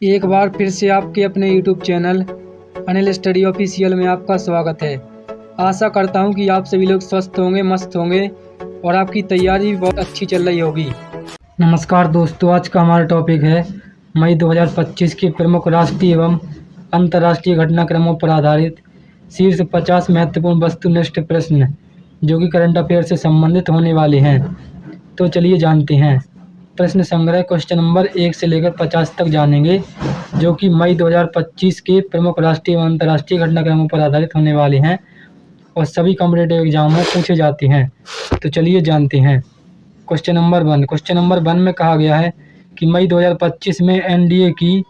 एक बार फिर से आपके अपने YouTube channel Anil study official में आपका स्वागत है। आशा करता हूं कि आप सभी लोग स्वस्थ होंगे, मस्त होंगे और आपकी तैयारी भी बहुत अच्छी चल रही होगी। नमस्कार दोस्तों, आज का हमारा टॉपिक है मई 2025 के प्रमुख राष्ट्रीय एवं अंतर्राष्ट्रीय घटनाक्रमों पर आधारित शीर्ष 50 महत्वपूर्ण वस्तुनिष्ठ प्रश्न जो कि करंट अफेयर से संबंधित होने वाले हैं। तो चलिए जानते हैं। प्रश्न संग्रह क्वेश्चन नंबर 1 से लेकर 50 तक जानेंगे, जो कि मई 2025 के प्रमुख राष्ट्रीय एवं अंतर्राष्ट्रीय घटनाक्रमों पर आधारित होने वाले हैं और सभी कॉम्पिटेटिव एग्जाम में पूछे जाते हैं। तो चलिए जानते हैं। क्वेश्चन नंबर 1 में कहा गया है कि मई 2025 में एनडीए की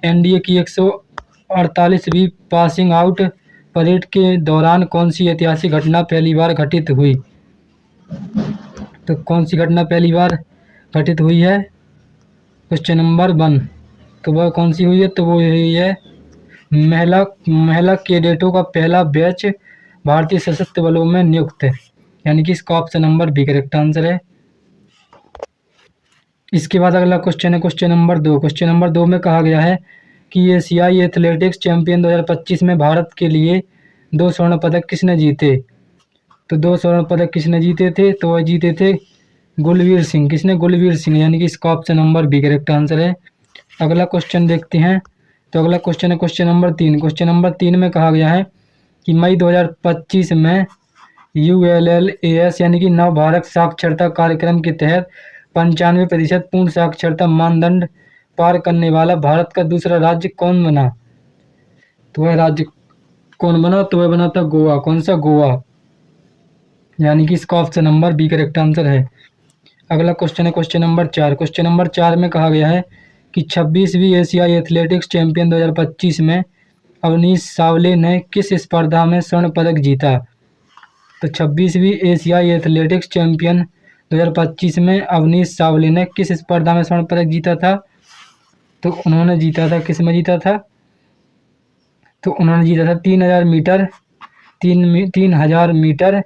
148वीं पासिंग आउट परेड के दौरान कौन सी ऐतिहासिक घटना पहली बार घटित हुई। तो कौन सी घटना पहली बार घटित हुई है? क्वेश्चन नंबर 1, तो वह कौन सी हुई है? तो वो हुई है महिला कैडेटों का पहला बैच भारतीय सशस्त्र बलों में नियुक्त, यानी कि इसका option number B correct answer है। इसके बाद अगला क्वेश्चन है क्वेश्चन नंबर 2। क्वेश्चन नंबर 2 में कहा गया है कि एशियाई एथलेटिक्स चैंपियन 2025 में भारत के लिए 2 स्वर्ण पदक किसने जीते। तो 2 स्वर्ण पदक किसने जीते थे? तो वह जीते थे गुलवीर सिंह। किसने? गुलवीर सिंह, यानी कि इसका option number B correct answer है। अगला क्वेश्चन देखते हैं। तो अगला क्वेश्चन है क्वेश्चन नंबर 3। क्वेश्चन नंबर 3 में कहा गया है कि मई 2025 में ULLAS यानी कि नव भारत साक्षरता कार्यक्रम के तहत 95% पूर्ण साक्षरता मानदंड पार करने वाला भारत का दूसरा राज्य कौन बना। तो वह राज्य कौन बना? तो वह बना था गोवा। कौन सा? गोवा, यानी कि इसका option number B correct answer है। अगला क्वेश्चन है क्वेश्चन नंबर 4। क्वेश्चन नंबर 4 में कहा गया है कि 26वीं एशियाई एथलेटिक्स चैंपियन 2025 में अवनीश सावले ने किस स्पर्धा में स्वर्ण पदक जीता। तो 26वीं एशियाई एथलेटिक्स चैंपियन 2025 में अवनीश सावले ने किस स्पर्धा में स्वर्ण पदक जीता था। तो उन्होंने जीता था, किस में जीता था? तो उन्होंने जीता था 3000 मीटर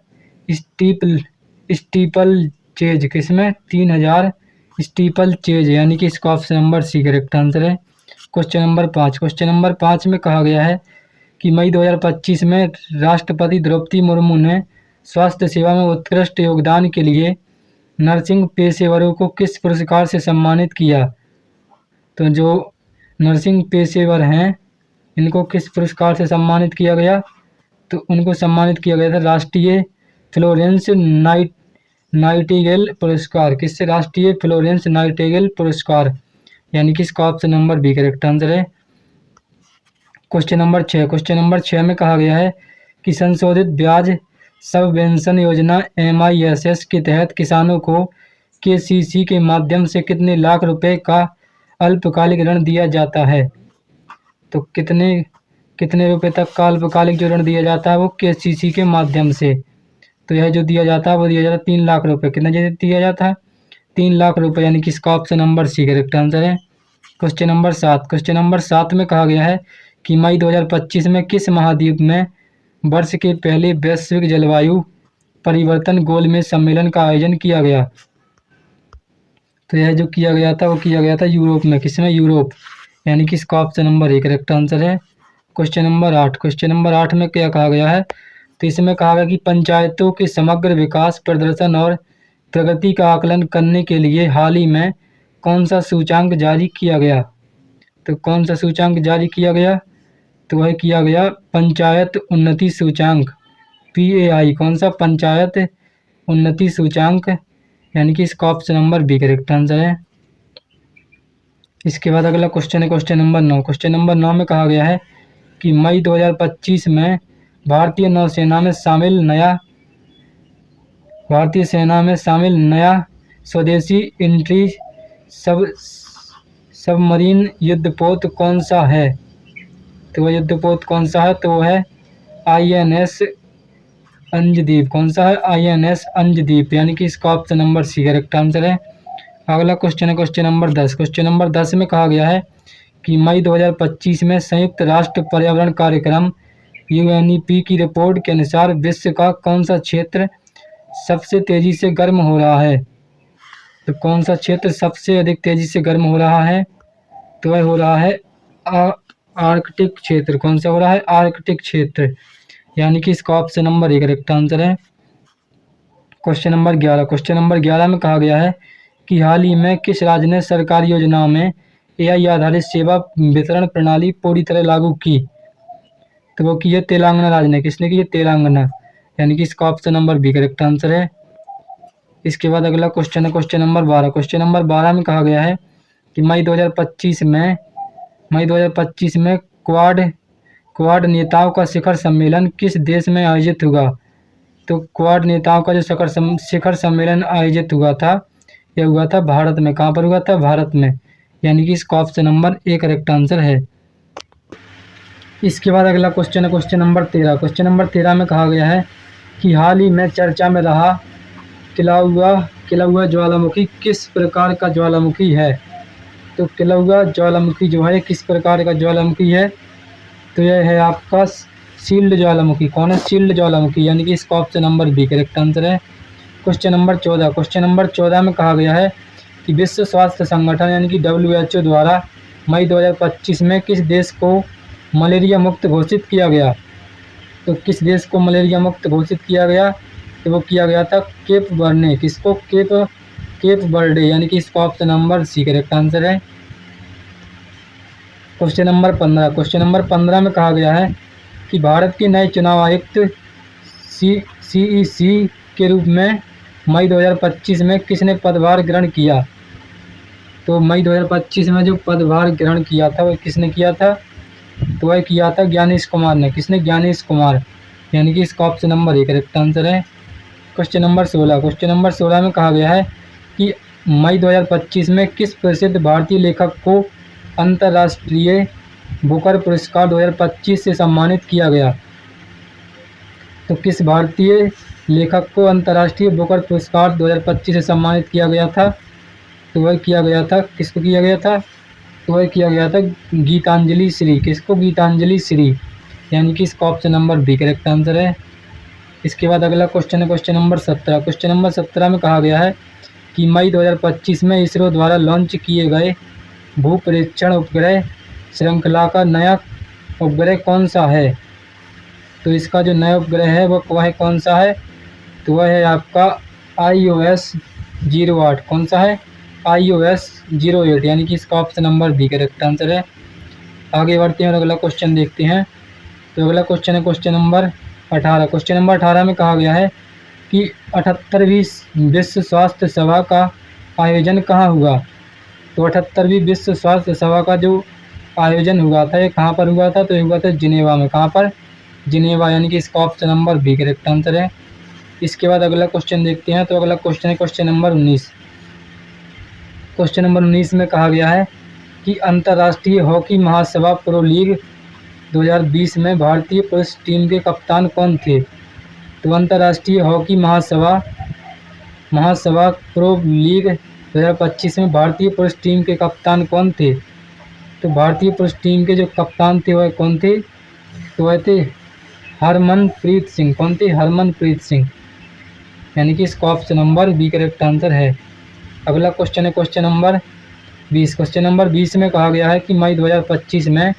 स्टीपल चेज। किसमें? 3000 स्टीपल चेज, यानी कि इसका ऑप्शन नंबर सी करेक्ट आंसर है। Question number 5। क्वेश्चन नंबर 5 में कहा गया है कि मई 2025 में राष्ट्रपति द्रौपदी मुर्मू ने स्वास्थ्य सेवा में उत्कृष्ट योगदान के लिए नर्सिंग पेशेवरों को किस पुरस्कार से सम्मानित किया। तो जो नर्सिंग पेशेवर हैं इनको किस पुरस्कार से सम्मानित किया गया? तो उनको सम्मानित किया गया था राष्ट्रीय फ्लोरेंस नाइटिंगेल पुरस्कार। किससे? राष्ट्रीय फ्लोरेंस नाइटिंगेल पुरस्कार, यानी कि इसका option number B correct answer है। Question number 6। क्वेश्चन नंबर 6 में कहा गया है कि संशोधित ब्याज सबवेंशन योजना MISS के तहत किसानों को KCC के माध्यम से कितने लाख रुपए का अल्पकालिक ऋण दिया जाता है। तो कितने रुपए तक का अल्पकालिक जो ऋण दिया जाता है वो KCC के माध्यम से। तो यह जो दिया जाता है वो दिया जाता है 3 लाख रुपए। कितना दिया जाता है? 3 लाख रुपए, यानी कि इसका ऑप्शन नंबर सी करेक्ट आंसर है। Question number 7। क्वेश्चन नंबर 7 में कहा गया है कि मई 2025 में किस महाद्वीप में वर्ष के पहले वैश्विक जलवायु परिवर्तन गोलमेज सम्मेलन का आयोजन किया गया। तो यह जो किया गया था वो किया गया था यूरोप में। किसमें? यूरोप, यानी कि इसका option number A correct answer है। Question number 8। क्वेश्चन नंबर 8 में क्या कहा गया है? तो इसमें कहा गया कि पंचायतों के समग्र विकास प्रदर्शन और प्रगति का आकलन करने के लिए हाल ही में कौन सा सूचांक जारी किया गया। तो कौन सा सूचांक जारी किया गया? तो वह किया गया पंचायत उन्नति सूचांक PAI। कौन सा? पंचायत उन्नति सूचांक, यानी कि इसका option number B correct answer है। इसके बाद अगला क्वेश्चन है क्वेश्चन नंबर 9। क्वेश्चन नंबर 9 में कहा गया है कि मई 2025 में भारतीय सेना में शामिल नया स्वदेशी एंट्री सबमरीन युद्धपोत कौन सा है। तो वह युद्धपोत कौन सा है? तो वह है INS अंजदीप। कौन सा है? INS अंजदीप, यानी कि इसका ऑप्शन नंबर सी करेक्ट आंसर है। अगला क्वेश्चन है क्वेश्चन नंबर 10। क्वेश्चन नंबर 10 में कहा गया है कि मई 2025 में संयुक्त राष्ट्र पर्यावरण कार्यक्रम UNEP की रिपोर्ट के अनुसार विश्व का कौन सा क्षेत्र सबसे तेजी से गर्म हो रहा है। तो कौन सा क्षेत्र सबसे अधिक तेजी से गर्म हो रहा है? तो वह हो रहा है आर्कटिक क्षेत्र। कौन सा हो रहा है? आर्कटिक क्षेत्र, यानी कि इसका ऑप्शन नंबर 1 करेक्ट आंसर है। क्वेश्चन नंबर 11, क्वेश्चन नंबर 11 में कहा गया है कि हाल ही में किस राज्य ने सरकारी योजनाओं में एआई आधारित सेवा वितरण प्रणाली पूरी तरह लागू की? तो वो की है तेलंगाना राज्य ने। किसने की है? तेलंगाना, यानी कि इसका option number B correct answer है। इसके बाद अगला क्वेश्चन है क्वेश्चन नंबर 12, क्वेश्चन नंबर 12 में कहा गया है कि मई 2025 में क्वाड क्वाड नेताओं का शिखर सम्मेलन किस देश में आयोजित हुआ? तो क्वाड नेताओं का जो शिखर सम्मेलन आयोजित हुआ था, यह हुआ था भारत में। कहाँ पर हुआ था? भारत में, यानी कि इसका option number A correct answer है। इसके बाद अगला क्वेश्चन है क्वेश्चन नंबर 13, क्वेश्चन नंबर 13 में कहा गया है कि हाल ही में चर्चा में रहा किलाउआ ज्वालामुखी किस प्रकार का ज्वालामुखी है? तो किलाउआ ज्वालामुखी जो है किस प्रकार का ज्वालामुखी है? तो यह है आपका शील्ड ज्वालामुखी। कौन है? शील्ड ज्वालामुखी, यानी कि इसका option number B correct answer है। क्वेश्चन नंबर 14, क्वेश्चन नंबर 14 में कहा गया है कि विश्व स्वास्थ्य संगठन यानी कि WHO द्वारा मई 2025 में किस देश को मलेरिया मुक्त घोषित किया गया? तो किस देश को मलेरिया मुक्त घोषित किया गया? तो वो किया गया था केप बर्डे। किसको? केप बर्डे, यानी कि इसका ऑप्शन नंबर सी करेक्ट आंसर है। क्वेश्चन नंबर 15, क्वेश्चन नंबर 15 में कहा गया है कि भारत के नए चुनाव आयुक्त CEC के रूप में मई 2025 में किसने पदभार ग्रहण किया? तो मई 2025 में जो पदभार ग्रहण किया था वह किसने किया था? तो वह किया था ज्ञानेश कुमार ने। किसने? ज्ञानेश कुमार, यानी कि इसका option number A correct answer है। क्वेश्चन नंबर 16, क्वेश्चन नंबर 16 में कहा गया है कि मई 2025 में किस प्रसिद्ध भारतीय लेखक को अंतर्राष्ट्रीय बुकर पुरस्कार 2025 से सम्मानित किया गया? तो किस भारतीय लेखक को अंतर्राष्ट्रीय बुकर पुरस्कार 2025 से सम्मानित किया गया था? तो वह किया गया था, किसको किया गया था? तो वह किया गया था गीतांजलि श्री। किसको? गीतांजलि श्री, यानी कि इसका option number B correct answer है। इसके बाद अगला क्वेश्चन है क्वेश्चन नंबर 17, क्वेश्चन नंबर 17 में कहा गया है कि मई 2025 में इसरो द्वारा लॉन्च किए गए भू परीक्षण उपग्रह श्रृंखला का नया उपग्रह कौन सा है? तो इसका जो नया उपग्रह है वह कौन सा है? तो वह है आपका IOS 08। कौन सा है? IOS 08, यानी कि इसका option number B correct answer है। आगे बढ़ते हैं और अगला क्वेश्चन देखते हैं। तो अगला क्वेश्चन है क्वेश्चन नंबर 18, क्वेश्चन नंबर 18 में कहा गया है कि 78वीं विश्व स्वास्थ्य सभा का आयोजन कहाँ हुआ? तो 78वीं विश्व स्वास्थ्य सभा का जो आयोजन हुआ था ये कहाँ पर हुआ था? तो ये हुआ था जिनेवा में। कहाँ पर? जिनेवा, यानी कि इसका option number B correct answer है। इसके बाद अगला क्वेश्चन देखते हैं। तो अगला क्वेश्चन है क्वेश्चन नंबर 19, क्वेश्चन नंबर 19 में कहा गया है कि अंतर्राष्ट्रीय हॉकी महासभा प्रो लीग 2020 में भारतीय पुरुष टीम के कप्तान कौन थे? तो अंतर्राष्ट्रीय हॉकी महासभा प्रो लीग 2025 में भारतीय पुरुष टीम के कप्तान कौन थे? तो भारतीय पुरुष टीम के जो कप्तान थे वह कौन थे? तो वह थे हरमनप्रीत सिंह। कौन थे? हरमनप्रीत सिंह, यानी कि इसका option number B correct answer है। अगला क्वेश्चन है क्वेश्चन नंबर 20, क्वेश्चन नंबर 20 में कहा गया है कि मई 2025 में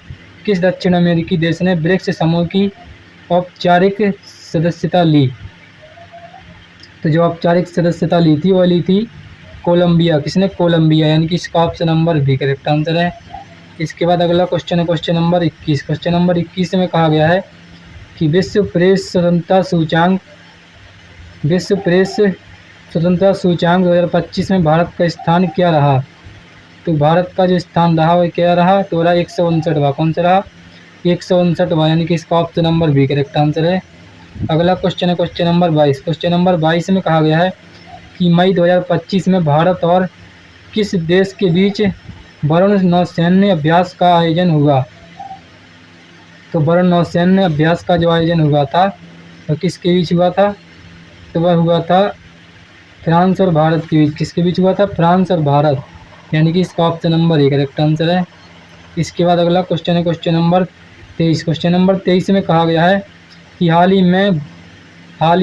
किस दक्षिण अमेरिकी देश ने ब्रिक्स समूह की औपचारिक सदस्यता ली? तो जो औपचारिक सदस्यता ली थी वह ली थी कोलंबिया। किसने? कोलंबिया, यानी कि इसका option number B correct answer है। इसके बाद अगला क्वेश्चन है क्वेश्चन नंबर 21, क्वेश्चन नंबर 21 में कहा गया है कि विश्व प्रेस स्वतंत्रता सूचांक 2025 में भारत का स्थान क्या रहा? तो भारत का जो स्थान रहा वह क्या रहा? तो रहा 159वां। कौन सा रहा? 159वां, यानी कि इसका option number B correct answer है। अगला क्वेश्चन है क्वेश्चन नंबर 22, क्वेश्चन नंबर 22 में कहा गया है कि मई 2025 में भारत और किस देश के बीच वरुण नौसैन्य अभ्यास का आयोजन हुआ? तो वरुण नौसैन्य अभ्यास का जो आयोजन हुआ था तो किसके बीच हुआ था? तो वह हुआ था फ्रांस और भारत के बीच। किसके बीच हुआ था? फ्रांस और भारत, यानी कि इसका option number A correct answer है। इसके बाद अगला क्वेश्चन है क्वेश्चन नंबर 23, क्वेश्चन नंबर 23 में कहा गया है कि हाल ही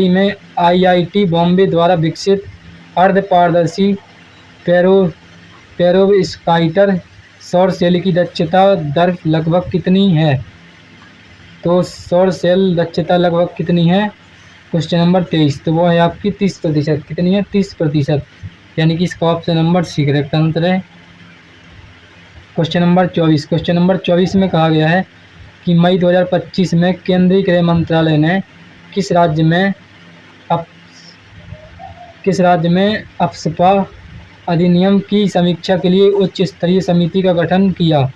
में IIT बॉम्बे द्वारा विकसित अर्ध पारदर्शी पेरोस्काइटर सौर सेल की दक्षता दर लगभग कितनी है? तो सौर सेल दक्षता लगभग कितनी है? क्वेश्चन नंबर 23, तो वो है आपकी 30%। कितनी है? 30%, यानी कि इसका ऑप्शन नंबर सी करेक्ट आंसर है। क्वेश्चन नंबर 24, क्वेश्चन नंबर 24 में कहा गया है कि मई 2025 में केंद्रीय गृह मंत्रालय ने किस राज्य में अफस्पा अधिनियम की समीक्षा के लिए उच्च स्तरीय समिति का गठन किया?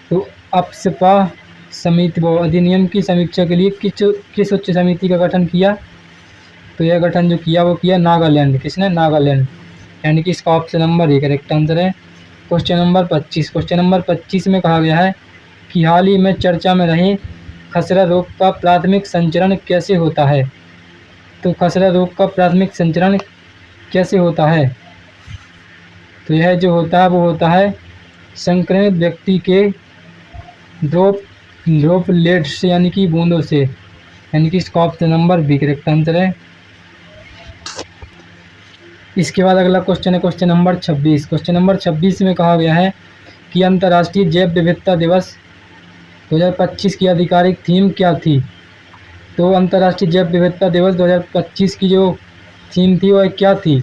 तो अफस्पा समिति वो अधिनियम की समीक्षा के लिए किस उच्च समिति का गठन किया? तो यह गठन जो किया वो किया नागालैंड। किसने? नागालैंड, यानी कि इसका option number A correct answer है। क्वेश्चन नंबर 25, क्वेश्चन नंबर 25 में कहा गया है कि हाल ही में चर्चा में रहे खसरा रोग का प्राथमिक संचरण कैसे होता है? तो खसरा रोग का प्राथमिक संचरण कैसे होता है? तो यह जो होता है वो होता है संक्रमित व्यक्ति के ड्रॉपलेट्स यानी कि बूंदों से, यानी कि इसका option number B correct answer है। इसके बाद अगला क्वेश्चन है क्वेश्चन नंबर 26, क्वेश्चन नंबर 26 में कहा गया है कि अंतर्राष्ट्रीय जैव विविधता दिवस 2025 की आधिकारिक थीम क्या थी? तो अंतर्राष्ट्रीय जैव विविधता दिवस 2025 की जो थीम थी वह क्या थी?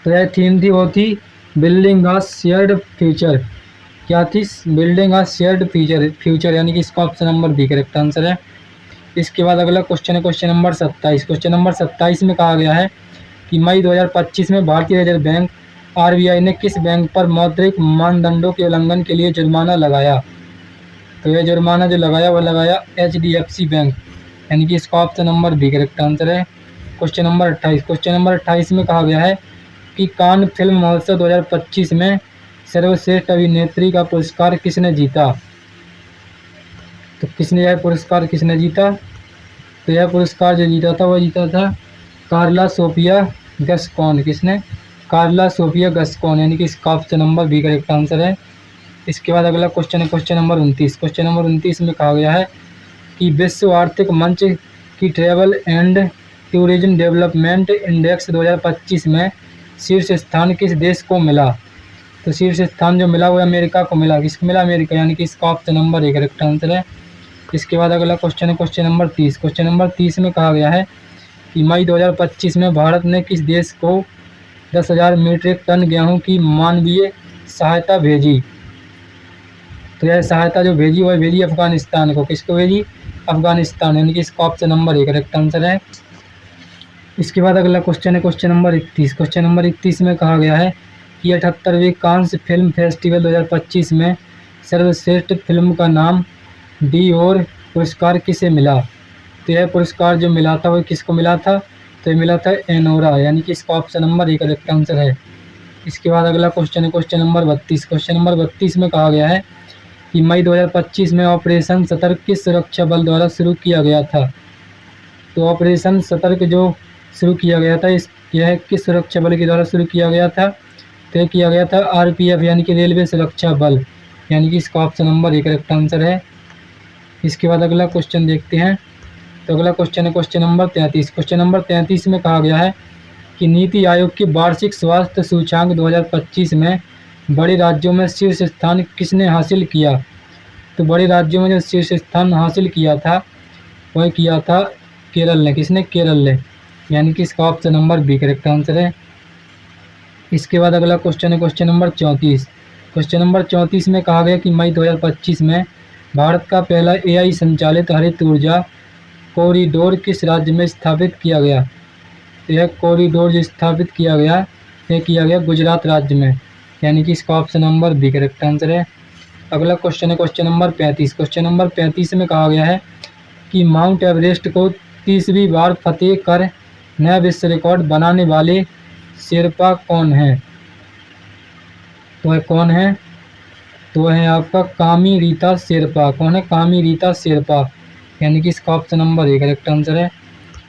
तो यह थीम थी वो थी बिल्डिंग अ शेयर्ड फ्यूचर। क्या थी? बिल्डिंग अ शेयर्ड फ्यूचर, यानी कि इसका option number B correct answer है। इसके बाद अगला क्वेश्चन है क्वेश्चन नंबर 27, क्वेश्चन नंबर 27 में कहा गया है कि मई 2025 में भारतीय रिजर्व बैंक आरबीआई ने किस बैंक पर मौद्रिक मानदंडों के उल्लंघन के लिए जुर्माना लगाया? तो यह जुर्माना जो लगाया वह लगाया HDFC बैंक, यानी कि इसका option number B correct answer है। क्वेश्चन नंबर 28, क्वेश्चन नंबर 28 में कहा गया है कि कान फिल्म महोत्सव 2025 में सर्वश्रेष्ठ अभिनेत्री का पुरस्कार किसने जीता? तो यह पुरस्कार किसने जीता? तो यह पुरस्कार जो जीता था वह जीता था कार्ला सोफिया गस्कॉन। किसने? कार्ला सोफिया गस्कॉन, यानी कि इसका option number B correct answer है। इसके बाद अगला क्वेश्चन है क्वेश्चन नंबर 29, क्वेश्चन नंबर 29 में कहा गया है कि विश्व आर्थिक मंच की travel and tourism development index 2025 में शीर्ष स्थान किस देश को मिला? तो शीर्ष स्थान जो मिला वो अमेरिका को मिला। किसको मिला? अमेरिका, यानी कि इसका option number A correct answer है। इसके बाद अगला क्वेश्चन है क्वेश्चन नंबर 30, क्वेश्चन नंबर 30 में कहा गया है कि मई 2025 में भारत ने किस देश को 10,000 मीट्रिक टन गेहूं की मानवीय सहायता भेजी? तो यह सहायता जो भेजी वह भेजी अफगानिस्तान को। किसको भेजी? अफगानिस्तान, यानी कि इसका option number A correct answer है। इसके बाद अगला क्वेश्चन है क्वेश्चन नंबर 31, क्वेश्चन नंबर 31 में कहा गया है कि 78वें कांस फिल्म फेस्टिवल 2025 में सर्वश्रेष्ठ फिल्म का नाम डी और पुरस्कार किसे मिला? तो यह पुरस्कार जो मिला था वह किसको मिला था? तो ये मिला था एनोरा, यानी कि इसका option number A correct answer है। इसके बाद अगला क्वेश्चन है क्वेश्चन नंबर 32, क्वेश्चन नंबर 32 में कहा गया है कि मई 2025 में ऑपरेशन सतर्क किस सुरक्षा बल द्वारा शुरू किया गया था? तो ऑपरेशन सतर्क जो शुरू किया गया था यह किस सुरक्षा बल के द्वारा शुरू किया गया था? तो किया गया था RPF, यानी कि रेलवे सुरक्षा बल, यानी कि इसका option number A correct answer है। इसके बाद अगला क्वेश्चन देखते हैं, तो अगला क्वेश्चन है क्वेश्चन नंबर 33, क्वेश्चन नंबर 33 में कहा गया है कि नीति आयोग की वार्षिक स्वास्थ्य सूचकांक 2025 में बड़े राज्यों में शीर्ष स्थान किसने हासिल किया? तो बड़े राज्यों में जो शीर्ष स्थान हासिल किया था वह किया था केरल ने। किसने? केरल ने, यानी कि इसका option number B correct answer है। इसके बाद अगला क्वेश्चन है क्वेश्चन नंबर 34, क्वेश्चन नंबर 34 में कहा गया कि मई 2025 में भारत का पहला AI संचालित हरित ऊर्जा कॉरिडोर किस राज्य में स्थापित किया गया? तो यह कॉरिडोर जो स्थापित किया गया यह किया गया गुजरात राज्य में, यानी कि इसका option number B correct answer है। अगला क्वेश्चन है क्वेश्चन नंबर 35, क्वेश्चन नंबर 35 में कहा गया है कि माउंट एवरेस्ट को 30वीं बार फतेह कर नया विश्व रिकॉर्ड बनाने वाले शेरपा कौन है? तो वह कौन है? तो वह है आपका कामी रीता शेरपा। कौन है? कामी रीता शेरपा, यानी कि इसका option number A correct answer है।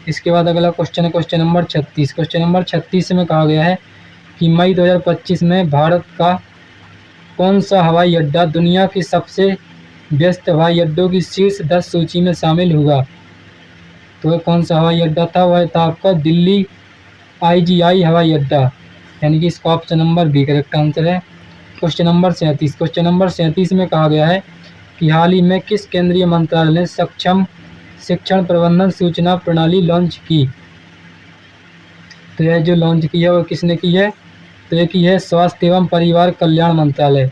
इसके बाद अगला क्वेश्चन है क्वेश्चन नंबर 36, क्वेश्चन नंबर 36 में कहा गया है कि मई 2025 में भारत का कौन सा हवाई अड्डा दुनिया की सबसे व्यस्त हवाई अड्डों की शीर्ष 10 सूची में शामिल हुआ? तो वह कौन सा हवाई अड्डा था? वह था आपका दिल्ली IGI हवाई अड्डा, यानी कि इसका option number B correct answer है। क्वेश्चन नंबर 37, क्वेश्चन नंबर 37 में कहा गया है कि हाल ही में किस केंद्रीय मंत्रालय ने सक्षम शिक्षण प्रबंधन सूचना प्रणाली लॉन्च की। तो यह जो लॉन्च की है वो किसने की है, तो ये की है स्वास्थ्य एवं परिवार कल्याण मंत्रालय।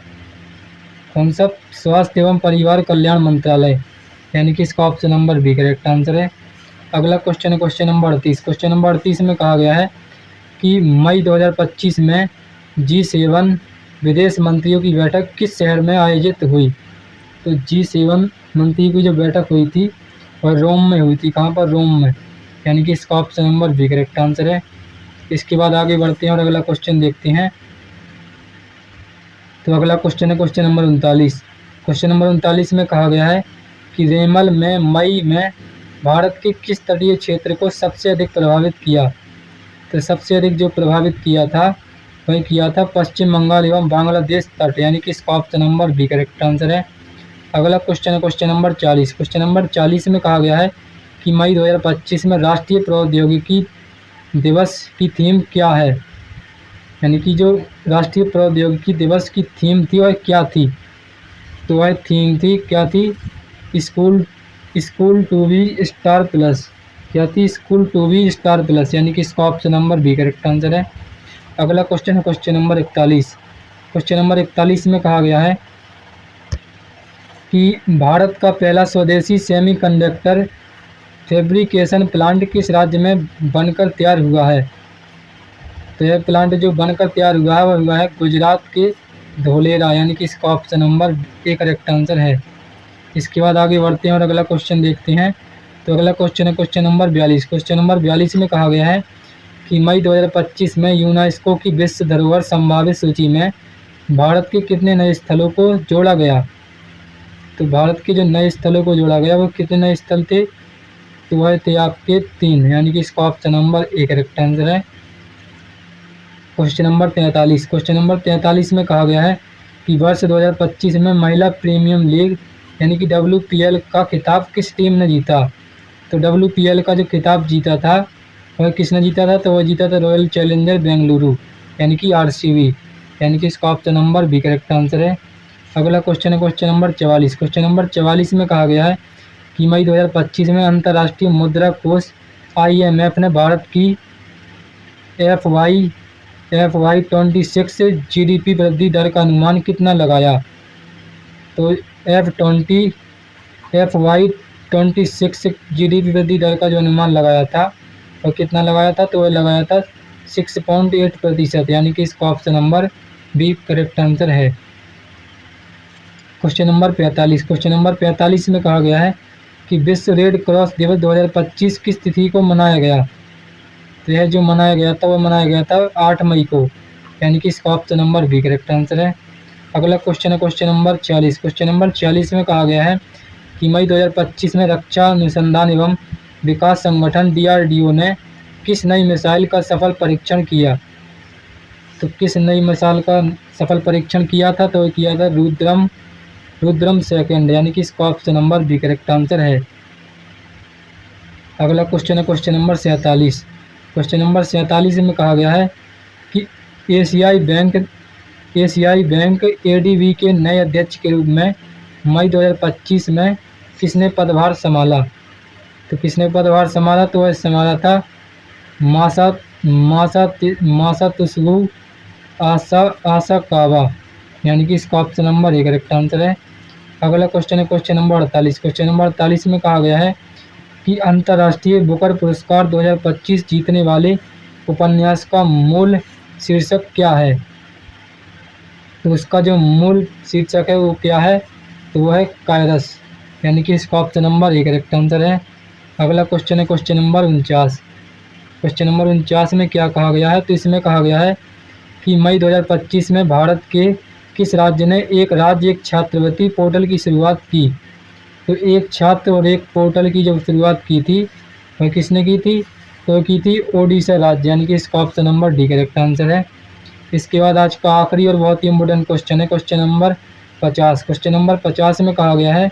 कौन सा, स्वास्थ्य एवं परिवार कल्याण मंत्रालय, यानी कि इसका option number B correct answer है। अगला क्वेश्चन है क्वेश्चन नंबर 38, क्वेश्चन नंबर 38 में कहा गया है कि मई 2025 में G7 विदेश मंत्रियों की बैठक किस शहर में आयोजित हुई। तो G7 मंत्रियों की जो बैठक हुई थी और रोम में हुई थी। कहाँ पर, रोम में, यानी कि इसका option number B correct answer है। इसके बाद आगे बढ़ते हैं और अगला क्वेश्चन देखते हैं। तो अगला क्वेश्चन है क्वेश्चन नंबर 39, क्वेश्चन नंबर 39 में कहा गया है कि रेमल में मई में भारत के किस तटीय क्षेत्र को सबसे अधिक प्रभावित किया। तो सबसे अधिक जो प्रभावित किया था वही किया था पश्चिम बंगाल एवं बांग्लादेश तट, यानी कि इसका option number B correct answer है। अगला क्वेश्चन है क्वेश्चन नंबर 40, क्वेश्चन नंबर 40 में कहा गया है कि मई 2025 में राष्ट्रीय प्रौद्योगिकी दिवस की थीम क्या है, यानी कि जो राष्ट्रीय प्रौद्योगिकी दिवस की थीम थी वह क्या थी। तो वह थीम थी, क्या थी, school school to be star plus, क्या थी, school to be star plus, यानी कि इसका option number B correct answer है। अगला क्वेश्चन है क्वेश्चन नंबर 41, क्वेश्चन नंबर 41 में कहा गया है कि भारत का पहला स्वदेशी सेमीकंडक्टर फैब्रिकेशन प्लांट किस राज्य में बनकर तैयार हुआ है। तो यह प्लांट जो बनकर तैयार हुआ है वह हुआ है गुजरात के धोलेरा, यानी कि इसका option number A correct answer है। इसके बाद आगे बढ़ते हैं और अगला क्वेश्चन देखते हैं। तो अगला क्वेश्चन है क्वेश्चन नंबर 42, क्वेश्चन नंबर 42 में कहा गया है कि मई 2025 में यूनेस्को की विश्व धरोहर संभावित सूची में भारत के कितने नए स्थलों को जोड़ा गया। तो भारत के जो नए स्थलों को जोड़ा गया वो कितने नए स्थल थे, तो वह थे आपके 3, यानी कि इसका option number A correct answer है। क्वेश्चन नंबर 43, क्वेश्चन नंबर 43 में कहा गया है कि वर्ष 2025 में महिला प्रीमियम लीग यानी कि WPL का खिताब किस टीम ने जीता। तो WPL का जो खिताब जीता था वह किसने जीता था, तो वह जीता था रॉयल चैलेंजर बेंगलुरु, यानी कि RCB, यानी कि इसका option number B correct answer है। अगला क्वेश्चन है क्वेश्चन नंबर 44, क्वेश्चन नंबर 44 में कहा गया है कि मई 2025 में अंतर्राष्ट्रीय मुद्रा कोष IMF ने भारत की FY26 GDP वृद्धि दर का अनुमान कितना लगाया। तो FY26 GDP वृद्धि दर का जो अनुमान लगाया था और कितना लगाया था, तो वह लगाया था 6.8%, यानी कि इसका option number B correct answer है। क्वेश्चन नंबर 45, क्वेश्चन नंबर 45 में कहा गया है कि विश्व रेड क्रॉस दिवस 2025 किस तिथि को मनाया गया। तो यह जो मनाया गया था वह मनाया गया था 8 मई को, यानी कि इसका option number B correct answer है। अगला क्वेश्चन है क्वेश्चन नंबर 46, क्वेश्चन नंबर 46 में कहा गया है कि मई 2025 में रक्षा अनुसंधान एवं विकास संगठन DRDO ने किस नई मिसाइल का सफल परीक्षण किया। तो किस नई मिसाइल का सफल परीक्षण किया था, तो किया था रुद्रम सेकंड, यानी कि इसका option number B correct answer है। अगला क्वेश्चन है क्वेश्चन नंबर 47, क्वेश्चन नंबर 47 में कहा गया है कि एशियाई बैंक ADB के नए अध्यक्ष के रूप में मई 2025 में किसने पदभार संभाला। तो किसने पदभार संभाला, तो वह संभाला था मासात्सुगु आसाकावा, यानी कि इसका option number A correct answer है। अगला क्वेश्चन है क्वेश्चन नंबर 48, क्वेश्चन नंबर 48 में कहा गया है कि अंतर्राष्ट्रीय बुकर पुरस्कार 2025 जीतने वाले उपन्यास का मूल शीर्षक क्या है। तो उसका जो मूल शीर्षक है वो क्या है, तो वो है कायरस, यानी कि इसका option number A correct answer है। अगला क्वेश्चन है क्वेश्चन नंबर 49, क्वेश्चन नंबर 49 में क्या कहा गया है, तो इसमें कहा गया है कि मई 2025 में भारत के किस राज्य ने एक राज्य एक छात्रवृत्ति पोर्टल की शुरुआत की। तो एक छात्र और एक पोर्टल की जब शुरुआत की थी वह किसने की थी, तो की थी ओडिशा राज्य, यानी कि इसका option number D correct answer है। इसके बाद आज का आखिरी और बहुत ही इम्पोर्टेंट क्वेश्चन है क्वेश्चन नंबर 50, क्वेश्चन नंबर 50 में कहा गया है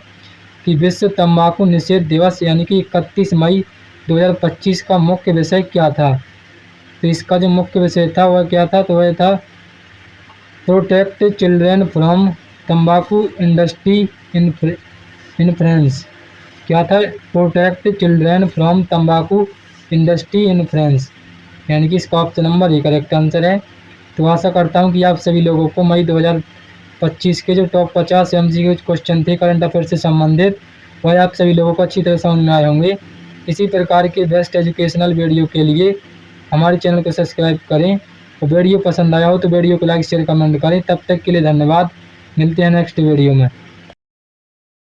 कि विश्व तंबाकू निषेध दिवस यानी कि 31 मई 2025 का मुख्य विषय क्या था। तो इसका जो मुख्य विषय था वह क्या था, तो वह था प्रोटेक्ट चिल्ड्रेन फ्रॉम तंबाकू इंडस्ट्री इन्फ्लुएंस। क्या था? प्रोटेक्ट चिल्ड्रेन फ्रॉम तंबाकू इंडस्ट्री इन्फ्लुएंस, यानी कि इसका option number A correct answer है। तो आशा करता हूँ कि आप सभी लोगों को मई 2025 के जो टॉप 50 एमसीक्यू क्वेश्चन थे करंट अफेयर से संबंधित, वह आप सभी लोगों को अच्छी तरह समझ में आए होंगे। इसी प्रकार के बेस्ट एजुकेशनल वीडियो के लिए हमारे चैनल को सब्सक्राइब करें और वीडियो पसंद आया हो तो वीडियो को लाइक शेयर कमेंट करें। तब तक के लिए धन्यवाद। मिलते हैं नेक्स्ट वीडियो में।